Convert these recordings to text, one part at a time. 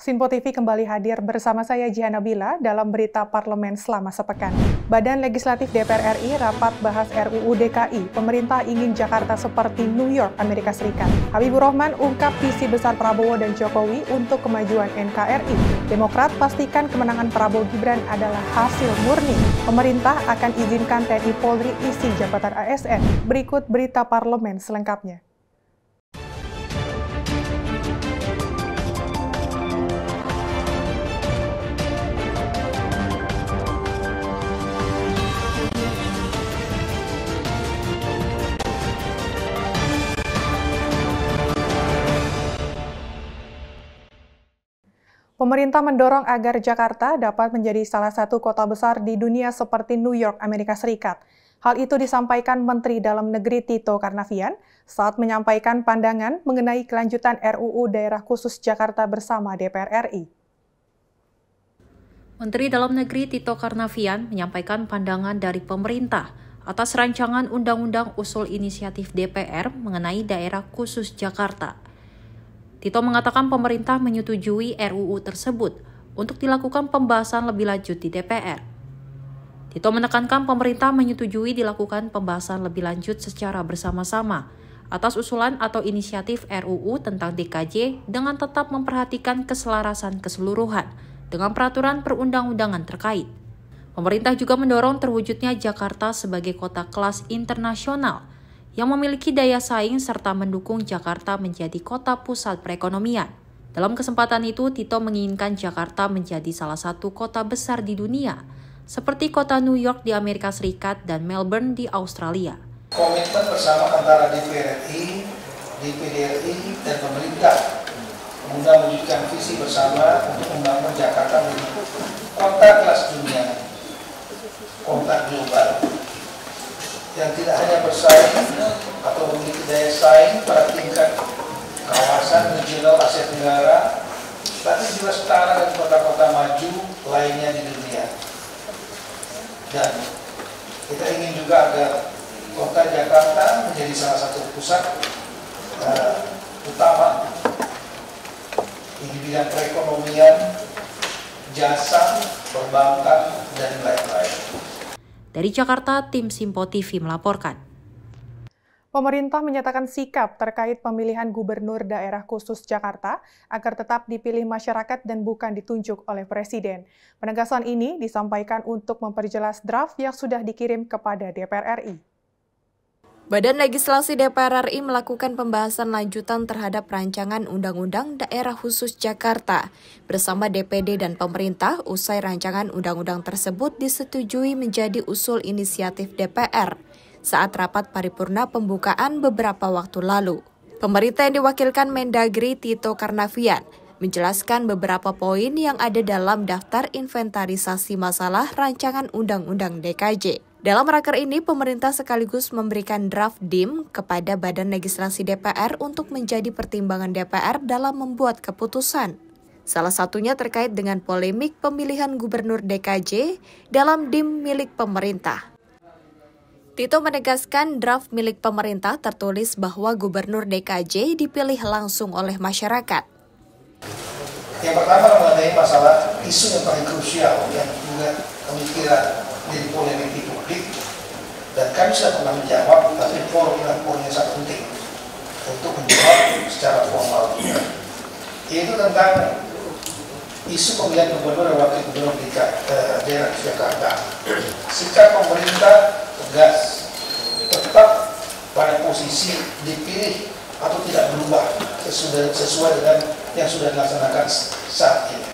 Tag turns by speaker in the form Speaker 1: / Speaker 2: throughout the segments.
Speaker 1: Simpo TV kembali hadir bersama saya Jihan Nabila dalam berita parlemen selama sepekan. Badan Legislatif DPR RI rapat bahas RUU DKI. Pemerintah ingin Jakarta seperti New York, Amerika Serikat. Habibur Rahman ungkap visi besar Prabowo dan Jokowi untuk kemajuan NKRI. Demokrat pastikan kemenangan Prabowo Gibran adalah hasil murni. Pemerintah akan izinkan TNI Polri isi jabatan ASN. Berikut berita parlemen selengkapnya. Pemerintah mendorong agar Jakarta dapat menjadi salah satu kota besar di dunia seperti New York, Amerika Serikat. Hal itu disampaikan Menteri Dalam Negeri Tito Karnavian saat menyampaikan pandangan mengenai kelanjutan RUU Daerah Khusus Jakarta bersama DPR RI.
Speaker 2: Menteri Dalam Negeri Tito Karnavian menyampaikan pandangan dari pemerintah atas rancangan Undang-Undang Usul Inisiatif DPR mengenai Daerah Khusus Jakarta. Tito mengatakan pemerintah menyetujui RUU tersebut untuk dilakukan pembahasan lebih lanjut di DPR. Tito menekankan pemerintah menyetujui dilakukan pembahasan lebih lanjut secara bersama-sama atas usulan atau inisiatif RUU tentang DKJ dengan tetap memperhatikan keselarasan keseluruhan dengan peraturan perundang-undangan terkait. Pemerintah juga mendorong terwujudnya Jakarta sebagai kota kelas internasional yang memiliki daya saing serta mendukung Jakarta menjadi kota pusat perekonomian. Dalam kesempatan itu, Tito menginginkan Jakarta menjadi salah satu kota besar di dunia, seperti kota New York di Amerika Serikat dan Melbourne di Australia.
Speaker 3: Komitmen bersama antara DPR RI, DPD RI, dan pemerintah guna mewujudkan visi bersama untuk membangun Jakarta menjadi kota kelas dunia, kota global, yang tidak hanya bersaing atau memiliki daya saing pada tingkat kawasan regional Asia Tenggara, tapi juga setara dengan kota-kota maju lainnya di dunia. Dan kita ingin juga agar kota Jakarta menjadi salah satu pusat utama di bidang perekonomian, jasa, perbankan, dan lain-lain.
Speaker 2: Dari Jakarta, tim Simpo TV melaporkan.
Speaker 1: Pemerintah menyatakan sikap terkait pemilihan Gubernur Daerah Khusus Jakarta agar tetap dipilih masyarakat dan bukan ditunjuk oleh Presiden. Penegasan ini disampaikan untuk memperjelas draft yang sudah dikirim kepada DPR RI.
Speaker 4: Badan Legislasi DPR RI melakukan pembahasan lanjutan terhadap rancangan Undang-Undang Daerah Khusus Jakarta bersama DPD dan pemerintah usai rancangan undang-undang tersebut disetujui menjadi usul inisiatif DPR saat rapat paripurna pembukaan beberapa waktu lalu. Pemerintah yang diwakilkan Mendagri Tito Karnavian menjelaskan beberapa poin yang ada dalam daftar inventarisasi masalah rancangan Undang-Undang DKJ. Dalam raker ini, pemerintah sekaligus memberikan draft DIM kepada Badan Legislasi DPR untuk menjadi pertimbangan DPR dalam membuat keputusan. Salah satunya terkait dengan polemik pemilihan Gubernur DKJ dalam DIM milik pemerintah. Tito menegaskan draft milik pemerintah tertulis bahwa Gubernur DKJ dipilih langsung oleh masyarakat.
Speaker 3: Yang pertama mengenai masalah isu yang paling krusial yang juga kami kira jadi polemik di publik, dan kami sudah pernah menjawab, tapi forum yang sangat penting untuk menjawab secara formal, yaitu tentang isu pemilihan gubernur dan wakil gubernur di daerah Jakarta. Sikap pemerintah tegas, tetap pada posisi dipilih atau tidak berubah sesuai dengan yang sudah dilaksanakan saat ini.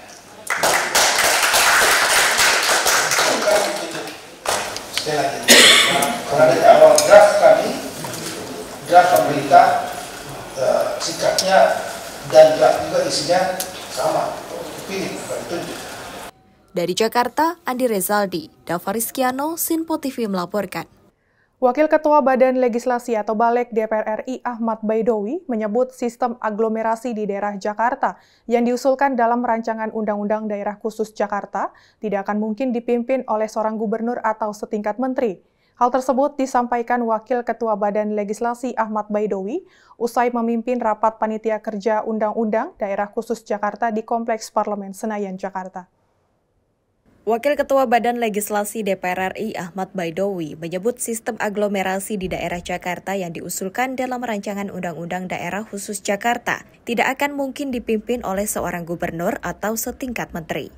Speaker 3: Sekali lagi, karena dari awal draft kami, draft pemerintah, sikapnya dan draft juga isinya sama, dipilih, bukan ditunjuk.
Speaker 4: Dari Jakarta, Andi Rezaldi, Dava Rizkiano, Simpo TV melaporkan.
Speaker 1: Wakil Ketua Badan Legislasi atau Balek DPR RI Ahmad Baidowi menyebut sistem aglomerasi di daerah Jakarta yang diusulkan dalam rancangan Undang-Undang Daerah Khusus Jakarta tidak akan mungkin dipimpin oleh seorang gubernur atau setingkat menteri. Hal tersebut disampaikan Wakil Ketua Badan Legislasi Ahmad Baidowi usai memimpin rapat panitia kerja Undang-Undang Daerah Khusus Jakarta di Kompleks Parlemen Senayan, Jakarta.
Speaker 4: Wakil Ketua Badan Legislasi DPR RI Ahmad Baidowi menyebut sistem aglomerasi di daerah Jakarta yang diusulkan dalam rancangan Undang-Undang Daerah Khusus Jakarta tidak akan mungkin dipimpin oleh seorang gubernur atau setingkat menteri.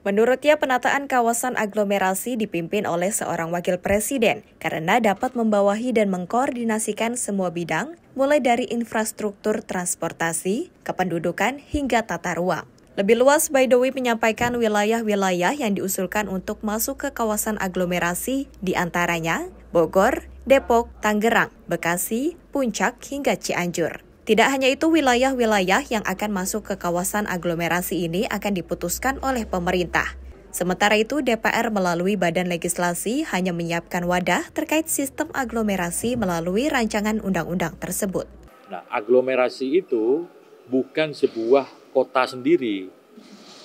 Speaker 4: Menurutnya, penataan kawasan aglomerasi dipimpin oleh seorang wakil presiden karena dapat membawahi dan mengkoordinasikan semua bidang, mulai dari infrastruktur transportasi, kependudukan, hingga tata ruang. Lebih luas, Baidowi menyampaikan wilayah-wilayah yang diusulkan untuk masuk ke kawasan aglomerasi, diantaranya Bogor, Depok, Tangerang, Bekasi, Puncak, hingga Cianjur. Tidak hanya itu, wilayah-wilayah yang akan masuk ke kawasan aglomerasi ini akan diputuskan oleh pemerintah. Sementara itu, DPR melalui Badan Legislasi hanya menyiapkan wadah terkait sistem aglomerasi melalui rancangan undang-undang tersebut.
Speaker 5: Nah, aglomerasi itu bukan sebuah kota sendiri,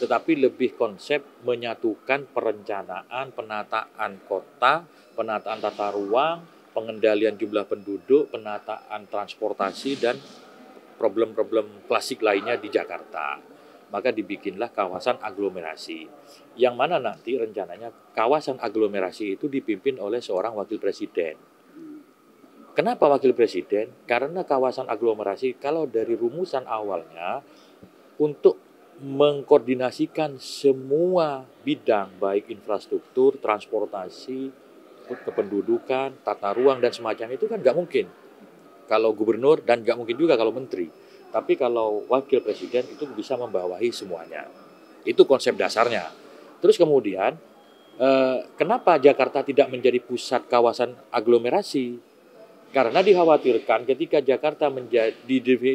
Speaker 5: tetapi lebih konsep menyatukan perencanaan, penataan kota, penataan tata ruang, pengendalian jumlah penduduk, penataan transportasi, dan problem-problem klasik lainnya di Jakarta. Maka dibikinlah kawasan aglomerasi, yang mana nanti rencananya kawasan aglomerasi itu dipimpin oleh seorang wakil presiden. Kenapa wakil presiden? Karena kawasan aglomerasi kalau dari rumusan awalnya untuk mengkoordinasikan semua bidang baik infrastruktur, transportasi, kependudukan, tata ruang, dan semacam itu kan nggak mungkin kalau gubernur, dan nggak mungkin juga kalau menteri. Tapi kalau wakil presiden itu bisa membawahi semuanya. Itu konsep dasarnya. Terus kemudian, kenapa Jakarta tidak menjadi pusat kawasan aglomerasi? Karena dikhawatirkan ketika Jakarta menjadi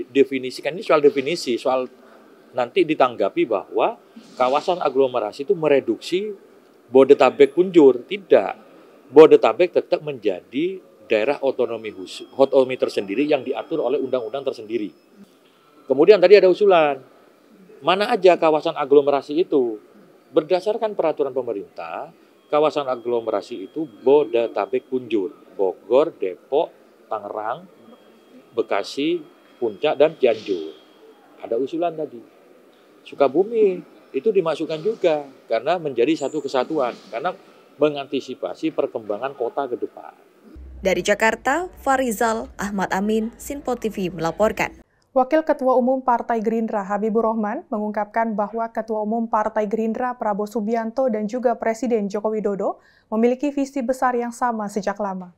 Speaker 5: definisikan, ini soal definisi, soal nanti ditanggapi bahwa kawasan aglomerasi itu mereduksi Bodetabek punjur. Tidak. Bodetabek tetap menjadi daerah otonomi tersendiri yang diatur oleh undang-undang tersendiri. Kemudian tadi ada usulan, mana aja kawasan aglomerasi itu? Berdasarkan peraturan pemerintah, kawasan aglomerasi itu Bodetabek punjur, Bogor, Depok, Tangerang, Bekasi, Puncak, dan Cianjur. Ada usulan tadi. Sukabumi itu dimasukkan juga karena menjadi satu kesatuan, karena mengantisipasi perkembangan kota ke depan.
Speaker 4: Dari Jakarta, Farizal Ahmad Amin, Sinpo TV melaporkan.
Speaker 1: Wakil Ketua Umum Partai Gerindra Habibur Rahman mengungkapkan bahwa Ketua Umum Partai Gerindra Prabowo Subianto dan juga Presiden Joko Widodo memiliki visi besar yang sama sejak lama.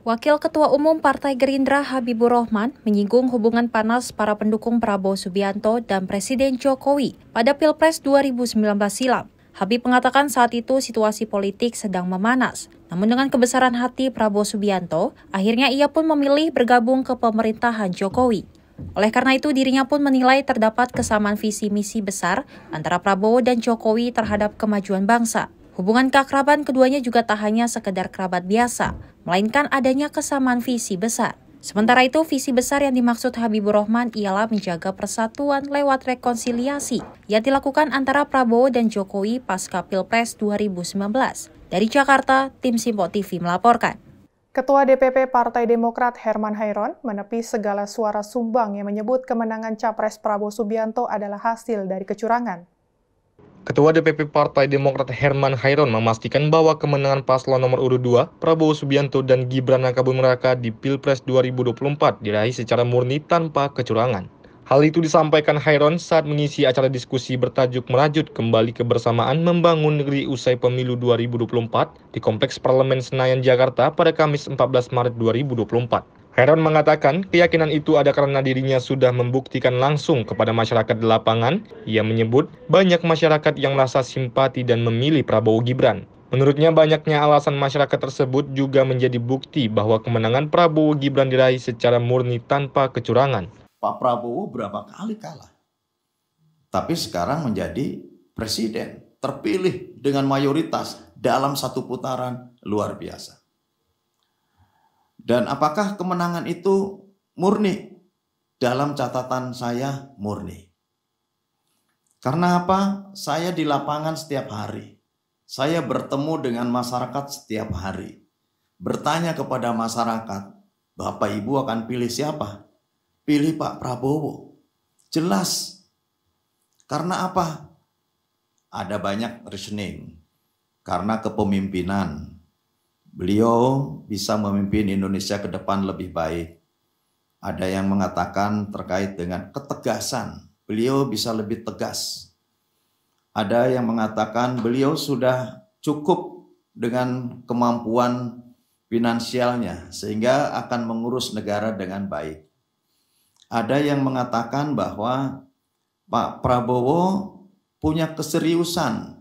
Speaker 2: Wakil Ketua Umum Partai Gerindra Habibur Rahman menyinggung hubungan panas para pendukung Prabowo Subianto dan Presiden Jokowi pada Pilpres 2019 silam. Habib mengatakan saat itu situasi politik sedang memanas. Namun dengan kebesaran hati Prabowo Subianto, akhirnya ia pun memilih bergabung ke pemerintahan Jokowi. Oleh karena itu, dirinya pun menilai terdapat kesamaan visi misi besar antara Prabowo dan Jokowi terhadap kemajuan bangsa. Hubungan keakraban keduanya juga tak hanya sekedar kerabat biasa, melainkan adanya kesamaan visi besar. Sementara itu, visi besar yang dimaksud Habibur Rahman ialah menjaga persatuan lewat rekonsiliasi yang dilakukan antara Prabowo dan Jokowi pasca Pilpres 2019. Dari Jakarta, tim Sinpo TV melaporkan.
Speaker 1: Ketua DPP Partai Demokrat Herman Hairon menepis segala suara sumbang yang menyebut kemenangan Capres Prabowo Subianto adalah hasil dari kecurangan.
Speaker 6: Ketua DPP Partai Demokrat Herman Hairon memastikan bahwa kemenangan paslon nomor urut 2, Prabowo Subianto dan Gibran Rakabuming-Raka di Pilpres 2024 diraih secara murni tanpa kecurangan. Hal itu disampaikan Hairon saat mengisi acara diskusi bertajuk Merajut Kembali Kebersamaan Membangun Negeri Usai Pemilu 2024 di Kompleks Parlemen Senayan, Jakarta pada Kamis 14 Maret 2024. Hairon mengatakan keyakinan itu ada karena dirinya sudah membuktikan langsung kepada masyarakat di lapangan. Ia menyebut banyak masyarakat yang merasa simpati dan memilih Prabowo Gibran. Menurutnya banyaknya alasan masyarakat tersebut juga menjadi bukti bahwa kemenangan Prabowo Gibran diraih secara murni tanpa kecurangan.
Speaker 7: Pak Prabowo berapa kali kalah, tapi sekarang menjadi presiden, terpilih dengan mayoritas dalam satu putaran luar biasa. Dan apakah kemenangan itu murni? Dalam catatan saya murni. Karena apa? Saya di lapangan setiap hari. Saya bertemu dengan masyarakat setiap hari. bertanya kepada masyarakat, Bapak Ibu akan pilih siapa? Pilih Pak Prabowo. Jelas. Karena apa? Ada banyak reasoning. Karena kepemimpinan. Beliau bisa memimpin Indonesia ke depan lebih baik. Ada yang mengatakan terkait dengan ketegasan. Beliau bisa lebih tegas. Ada yang mengatakan beliau sudah cukup dengan kemampuan finansialnya sehingga akan mengurus negara dengan baik. Ada yang mengatakan bahwa Pak Prabowo punya keseriusan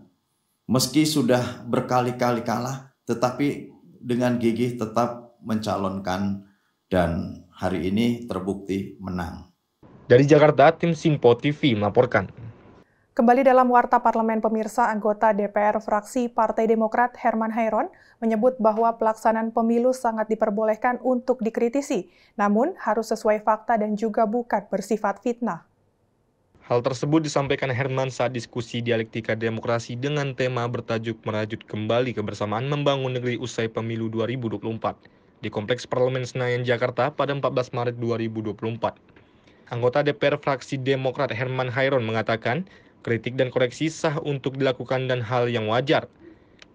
Speaker 7: meski sudah berkali-kali kalah tetapi dengan gigih tetap mencalonkan dan hari ini terbukti menang.
Speaker 6: Dari Jakarta, tim Sinpo TV melaporkan.
Speaker 1: Kembali dalam Warta Parlemen pemirsa, anggota DPR fraksi Partai Demokrat Herman Hairon menyebut bahwa pelaksanaan pemilu sangat diperbolehkan untuk dikritisi, namun harus sesuai fakta dan juga bukan bersifat fitnah.
Speaker 6: Hal tersebut disampaikan Herman saat diskusi dialektika demokrasi dengan tema bertajuk merajut kembali kebersamaan membangun negeri usai pemilu 2024 di Kompleks Parlemen Senayan, Jakarta pada 14 Maret 2024. Anggota DPR fraksi Demokrat Herman Hairon mengatakan, kritik dan koreksi sah untuk dilakukan dan hal yang wajar.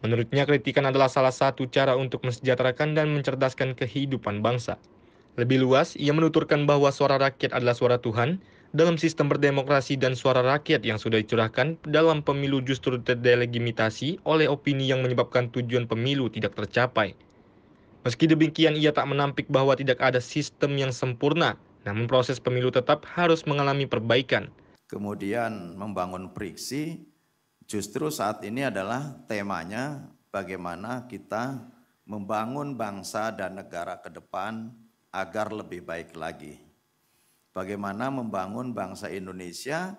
Speaker 6: Menurutnya kritikan adalah salah satu cara untuk mensejahterakan dan mencerdaskan kehidupan bangsa. Lebih luas, ia menuturkan bahwa suara rakyat adalah suara Tuhan dalam sistem berdemokrasi dan suara rakyat yang sudah dicurahkan dalam pemilu justru terdelegitimasi oleh opini yang menyebabkan tujuan pemilu tidak tercapai. Meski demikian, ia tak menampik bahwa tidak ada sistem yang sempurna, namun proses pemilu tetap harus mengalami perbaikan.
Speaker 7: Kemudian membangun friksi, justru saat ini adalah temanya bagaimana kita membangun bangsa dan negara ke depan agar lebih baik lagi. Bagaimana membangun bangsa Indonesia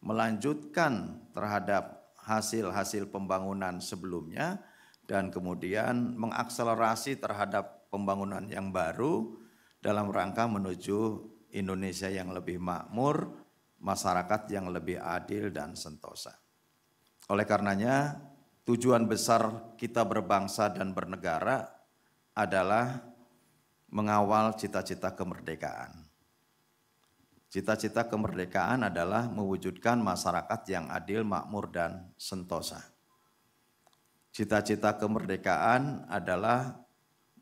Speaker 7: melanjutkan terhadap hasil-hasil pembangunan sebelumnya dan kemudian mengakselerasi terhadap pembangunan yang baru dalam rangka menuju Indonesia yang lebih makmur, masyarakat yang lebih adil dan sentosa. Oleh karenanya, tujuan besar kita berbangsa dan bernegara adalah mengawal cita-cita kemerdekaan. Cita-cita kemerdekaan adalah mewujudkan masyarakat yang adil, makmur, dan sentosa. Cita-cita kemerdekaan adalah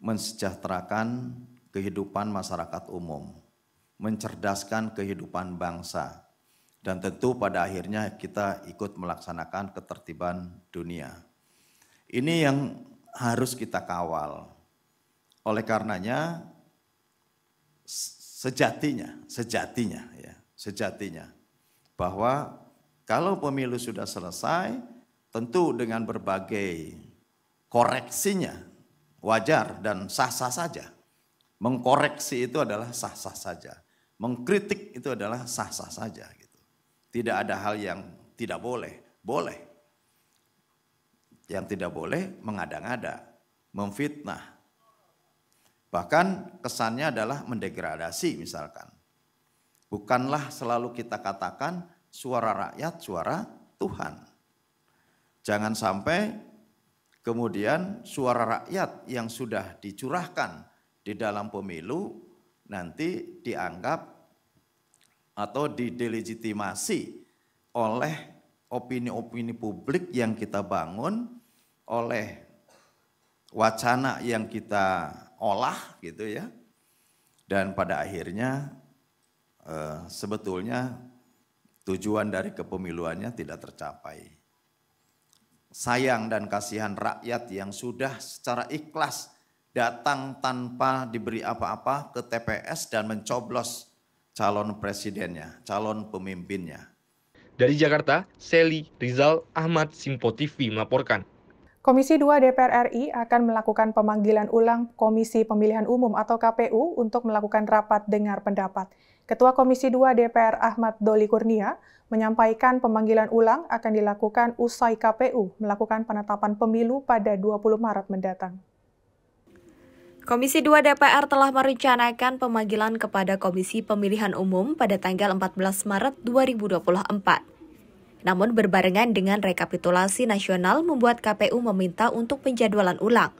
Speaker 7: mensejahterakan kehidupan masyarakat umum, mencerdaskan kehidupan bangsa, dan tentu pada akhirnya kita ikut melaksanakan ketertiban dunia. Ini yang harus kita kawal. Oleh karenanya, sejatinya bahwa kalau pemilu sudah selesai, tentu dengan berbagai koreksinya wajar dan sah-sah saja. Mengkoreksi itu adalah sah-sah saja. Mengkritik itu adalah sah-sah saja. Tidak ada hal yang tidak boleh. Boleh. Yang tidak boleh mengada-ngada, memfitnah. Bahkan kesannya adalah mendegradasi misalkan. Bukanlah selalu kita katakan suara rakyat, suara Tuhan. Jangan sampai kemudian suara rakyat yang sudah dicurahkan di dalam pemilu nanti dianggap atau didelegitimasi oleh opini-opini publik yang kita bangun, oleh wacana yang kita olah gitu ya. Dan pada akhirnya sebetulnya tujuan dari kepemiluannya tidak tercapai. Sayang dan kasihan rakyat yang sudah secara ikhlas datang tanpa diberi apa-apa ke TPS dan mencoblos calon presidennya, calon pemimpinnya.
Speaker 6: Dari Jakarta, Seli Rizal Ahmad, Sinpo TV melaporkan.
Speaker 1: Komisi 2 DPR RI akan melakukan pemanggilan ulang Komisi Pemilihan Umum atau KPU untuk melakukan rapat dengar pendapat. Ketua Komisi 2 DPR Ahmad Doli Kurnia menyampaikan pemanggilan ulang akan dilakukan usai KPU melakukan penetapan pemilu pada 20 Maret mendatang.
Speaker 4: Komisi 2 DPR telah merencanakan pemanggilan kepada Komisi Pemilihan Umum pada tanggal 14 Maret 2024. Namun berbarengan dengan rekapitulasi nasional membuat KPU meminta untuk penjadwalan ulang.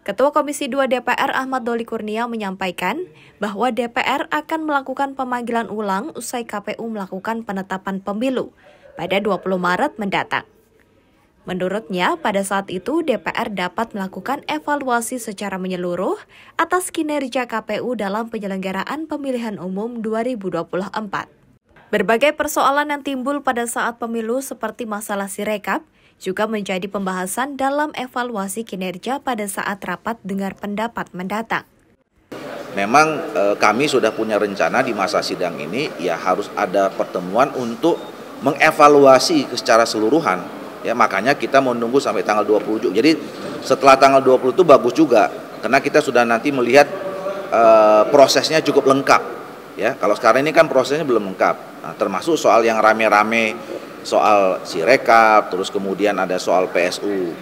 Speaker 4: Ketua Komisi 2 DPR Ahmad Doli Kurnia menyampaikan bahwa DPR akan melakukan pemanggilan ulang usai KPU melakukan penetapan pemilu pada 20 Maret mendatang. Menurutnya, pada saat itu DPR dapat melakukan evaluasi secara menyeluruh atas kinerja KPU dalam penyelenggaraan pemilihan umum 2024. Berbagai persoalan yang timbul pada saat pemilu seperti masalah Sirekap juga menjadi pembahasan dalam evaluasi kinerja pada saat rapat dengar pendapat mendatang.
Speaker 8: Memang kami sudah punya rencana di masa sidang ini, ya harus ada pertemuan untuk mengevaluasi secara seluruhan. Ya, makanya kita mau nunggu sampai tanggal 20. Jadi setelah tanggal 20 itu bagus juga, karena kita sudah nanti melihat prosesnya cukup lengkap. Ya, kalau sekarang ini kan prosesnya belum lengkap. Nah, termasuk soal yang rame-rame, soal Sirekap, terus kemudian ada soal PSU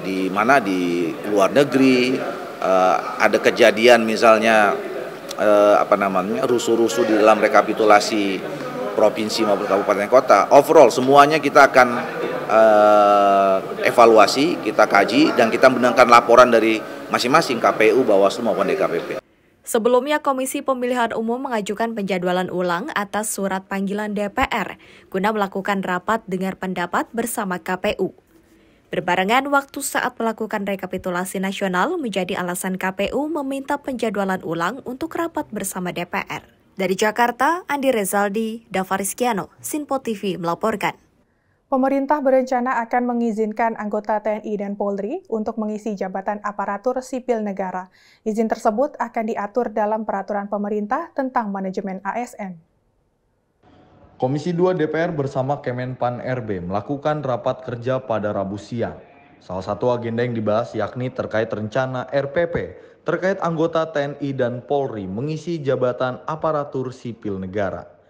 Speaker 8: di mana di luar negeri, ada kejadian misalnya rusuh-rusuh di dalam rekapitulasi provinsi maupun kabupaten kota. Overall semuanya kita akan evaluasi, kita kaji, dan kita mendengarkan laporan dari masing-masing KPU, Bawaslu maupun DKPP.
Speaker 4: Sebelumnya, Komisi Pemilihan Umum mengajukan penjadwalan ulang atas surat panggilan DPR guna melakukan rapat dengar pendapat bersama KPU. Berbarengan waktu saat melakukan rekapitulasi nasional menjadi alasan KPU meminta penjadwalan ulang untuk rapat bersama DPR. Dari Jakarta, Andi Rezaldi, Dava Rizkiano, Sinpo TV melaporkan.
Speaker 1: Pemerintah berencana akan mengizinkan anggota TNI dan Polri untuk mengisi jabatan aparatur sipil negara. Izin tersebut akan diatur dalam peraturan pemerintah tentang manajemen ASN.
Speaker 6: Komisi 2 DPR bersama Kemenpan RB melakukan rapat kerja pada Rabu siang. Salah satu agenda yang dibahas yakni terkait rencana RPP terkait anggota TNI dan Polri mengisi jabatan aparatur sipil negara.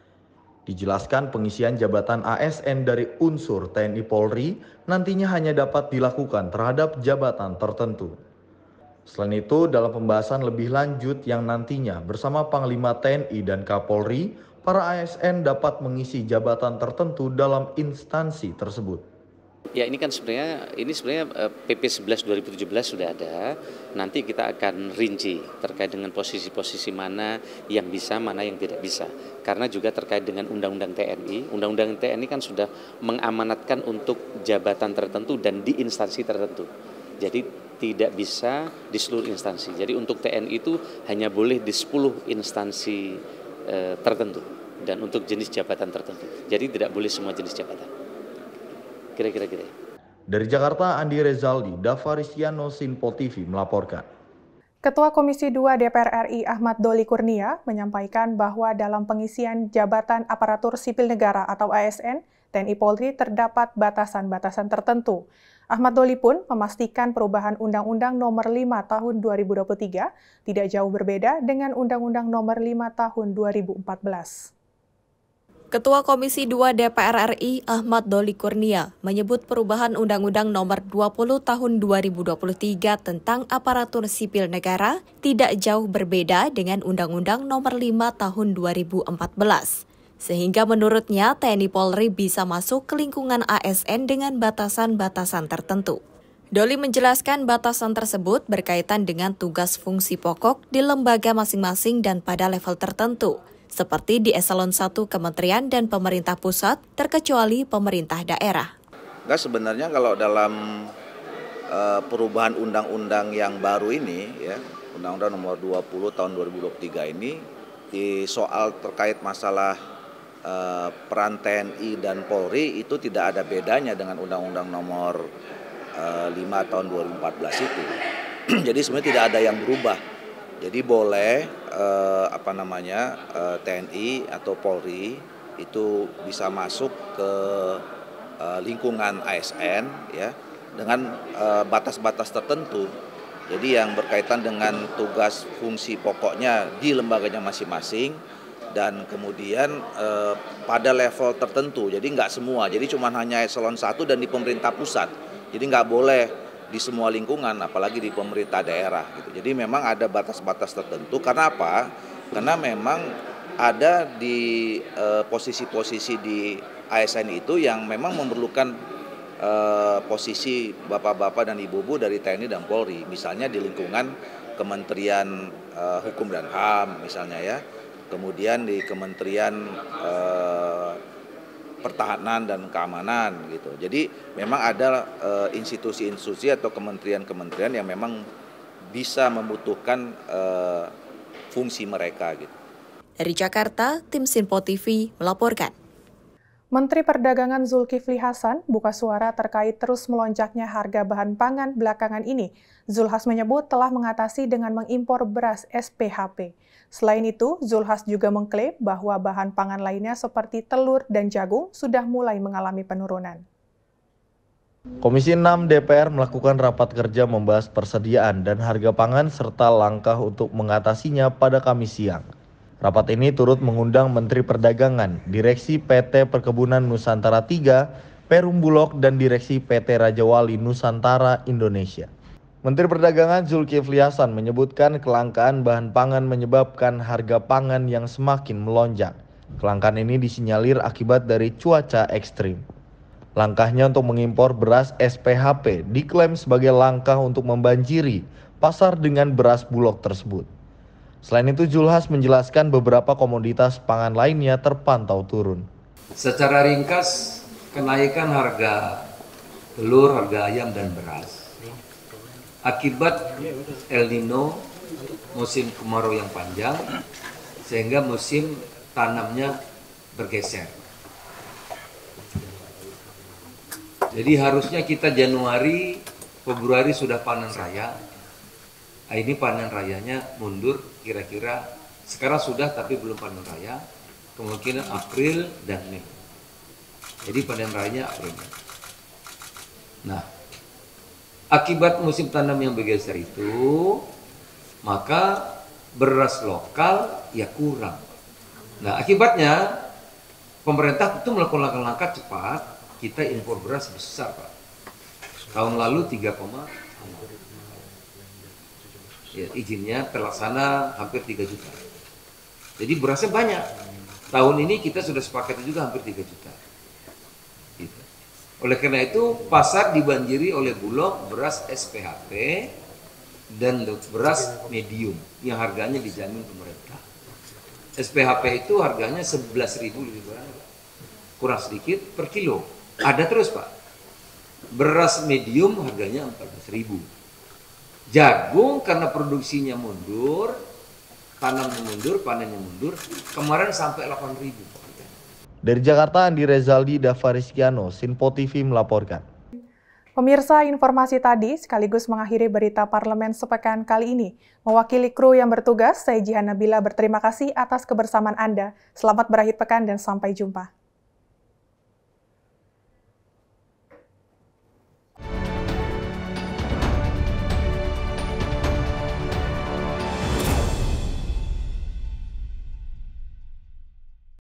Speaker 6: Dijelaskan pengisian jabatan ASN dari unsur TNI Polri nantinya hanya dapat dilakukan terhadap jabatan tertentu. Selain itu, dalam pembahasan lebih lanjut yang nantinya bersama Panglima TNI dan Kapolri, para ASN dapat mengisi jabatan tertentu dalam instansi tersebut.
Speaker 9: Ya, ini kan sebenarnya PP 11 2017 sudah ada. Nanti kita akan rinci terkait dengan posisi-posisi mana yang bisa, mana yang tidak bisa. Karena juga terkait dengan Undang-Undang TNI. Undang-Undang TNI kan sudah mengamanatkan untuk jabatan tertentu dan di instansi tertentu. Jadi tidak bisa di seluruh instansi. Jadi untuk TNI itu hanya boleh di 10 instansi tertentu dan untuk jenis jabatan tertentu. Jadi tidak boleh semua jenis jabatan. Kira-kira.
Speaker 6: Dari Jakarta, Andi Rezaldi, Dava Rizkiano, Sinpo TV melaporkan.
Speaker 1: Ketua Komisi 2 DPR RI Ahmad Doli Kurnia menyampaikan bahwa dalam pengisian jabatan aparatur sipil negara atau ASN, TNI Polri terdapat batasan-batasan tertentu. Ahmad Doli pun memastikan perubahan Undang-Undang Nomor 5 Tahun 2023 tidak jauh berbeda dengan Undang-Undang Nomor 5 Tahun 2014.
Speaker 4: Ketua Komisi 2 DPR RI Ahmad Doli Kurnia menyebut perubahan Undang-Undang Nomor 20 Tahun 2023 tentang aparatur sipil negara tidak jauh berbeda dengan Undang-Undang Nomor 5 Tahun 2014. Sehingga menurutnya TNI Polri bisa masuk ke lingkungan ASN dengan batasan-batasan tertentu. Doli menjelaskan batasan tersebut berkaitan dengan tugas fungsi pokok di lembaga masing-masing dan pada level tertentu, seperti di eselon 1 kementerian dan pemerintah pusat, terkecuali pemerintah daerah.
Speaker 8: Sebenarnya kalau dalam perubahan undang-undang yang baru ini, ya, Undang-Undang Nomor 20 Tahun 2023 ini, di soal terkait masalah peran TNI dan Polri itu tidak ada bedanya dengan Undang-Undang Nomor 5 Tahun 2014 itu. Jadi sebenarnya tidak ada yang berubah. Jadi boleh TNI atau Polri itu bisa masuk ke lingkungan ASN, ya, dengan batas-batas tertentu. Jadi yang berkaitan dengan tugas fungsi pokoknya di lembaganya masing-masing dan kemudian pada level tertentu. Jadi nggak semua. Jadi cuma hanya eselon 1 dan di pemerintah pusat. Jadi nggak boleh di semua lingkungan, apalagi di pemerintah daerah gitu. Jadi memang ada batas-batas tertentu. Karena apa? Karena memang ada di posisi-posisi di ASN itu yang memang memerlukan posisi bapak-bapak dan ibu-ibu dari TNI dan Polri, misalnya di lingkungan Kementerian Hukum dan HAM misalnya ya, kemudian di Kementerian Pertahanan dan Keamanan gitu. Jadi memang ada institusi-institusi atau kementerian-kementerian yang memang bisa membutuhkan fungsi mereka gitu.
Speaker 4: Dari Jakarta, tim Sinpo TV melaporkan.
Speaker 1: Menteri Perdagangan Zulkifli Hasan buka suara terkait terus melonjaknya harga bahan pangan belakangan ini. Zulhas menyebut telah mengatasi dengan mengimpor beras SPHP. Selain itu, Zulhas juga mengklaim bahwa bahan pangan lainnya seperti telur dan jagung sudah mulai mengalami penurunan.
Speaker 6: Komisi 6 DPR melakukan rapat kerja membahas persediaan dan harga pangan serta langkah untuk mengatasinya pada Kamis siang. Rapat ini turut mengundang Menteri Perdagangan, Direksi PT Perkebunan Nusantara 3, Perum Bulog, dan Direksi PT Raja Wali Nusantara Indonesia. Menteri Perdagangan Zulkifli Hasan menyebutkan kelangkaan bahan pangan menyebabkan harga pangan yang semakin melonjak. Kelangkaan ini disinyalir akibat dari cuaca ekstrim. Langkahnya untuk mengimpor beras SPHP diklaim sebagai langkah untuk membanjiri pasar dengan beras Bulog tersebut. Selain itu, Zulhas menjelaskan beberapa komoditas pangan lainnya terpantau turun.
Speaker 10: Secara ringkas, kenaikan harga telur, harga ayam, dan beras akibat El Nino, musim kemarau yang panjang, sehingga musim tanamnya bergeser. Jadi harusnya kita Januari, Februari sudah panen raya. Ini panen rayanya mundur kira-kira, sekarang sudah tapi belum panen raya, kemungkinan April dan Mei. Jadi panen rayanya April. Nah, akibat musim tanam yang bergeser itu, maka beras lokal ya kurang. Nah, akibatnya pemerintah itu melakukan langkah-langkah cepat, kita impor beras besar, Pak. Tahun lalu 3,6. Ya, izinnya terlaksana hampir 3 juta. Jadi berasnya banyak. Tahun ini kita sudah sepakat juga hampir 3 juta. Gitu. Oleh karena itu pasar dibanjiri oleh Bulog beras SPHP dan beras medium yang harganya dijamin pemerintah. SPHP itu harganya 11.000 lebih kurang sedikit per kilo. Ada terus, Pak. Beras medium harganya 14.000. Jagung karena produksinya mundur, tanamnya mundur, panennya mundur, kemarin sampai 8.000.
Speaker 6: Dari Jakarta, Andi Rezaldi, Davarizkiano, Sinpo TV melaporkan.
Speaker 1: Pemirsa, informasi tadi sekaligus mengakhiri berita parlemen sepekan kali ini. Mewakili kru yang bertugas, saya Jihan Nabila berterima kasih atas kebersamaan Anda. Selamat berakhir pekan dan sampai jumpa.